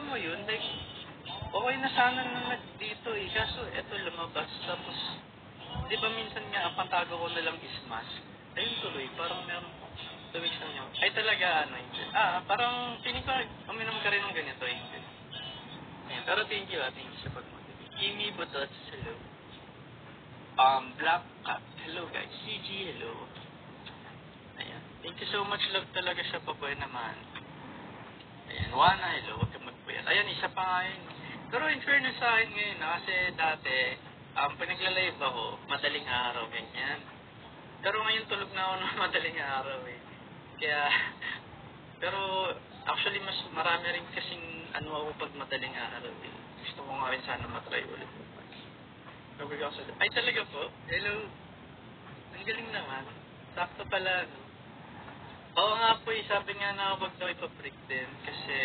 alam mo yun, like, okay na sana na dito eh. Kaso, eto lumabas. Tapos, di ba minsan nga, ang patago ko na lang is mask. Ayun tuloy, parang meron 2 weeks na yun. Ay talaga, ano, hindi. Parang, piling ko, uminom ka rin ng ganito, hindi. Ayan, pero thank you sa pag-motivate. Kimi Butots, hello. Black Cat, hello guys. CG, hello. Ayan, thank you so much, love talaga siya, paboy naman. Ayan, Wana, hello, huwag kang magpuyat. Ayan, isa pa nga yun. Pero in fairness sa akin ngayon, kasi dati, pinagla-live ako, madaling araw, ganyan. Pero ngayon tulog na ako ng madaling araw eh. Kaya, pero actually mas marami rin kasing ano ako pag madaling araw eh. Gusto ko nga rin sana matry ulit. Ay talaga po? Hello? Ang galing naman. Sakto pala, no? Oo nga po eh, sabi nga na wag daw ipa-break din. Kasi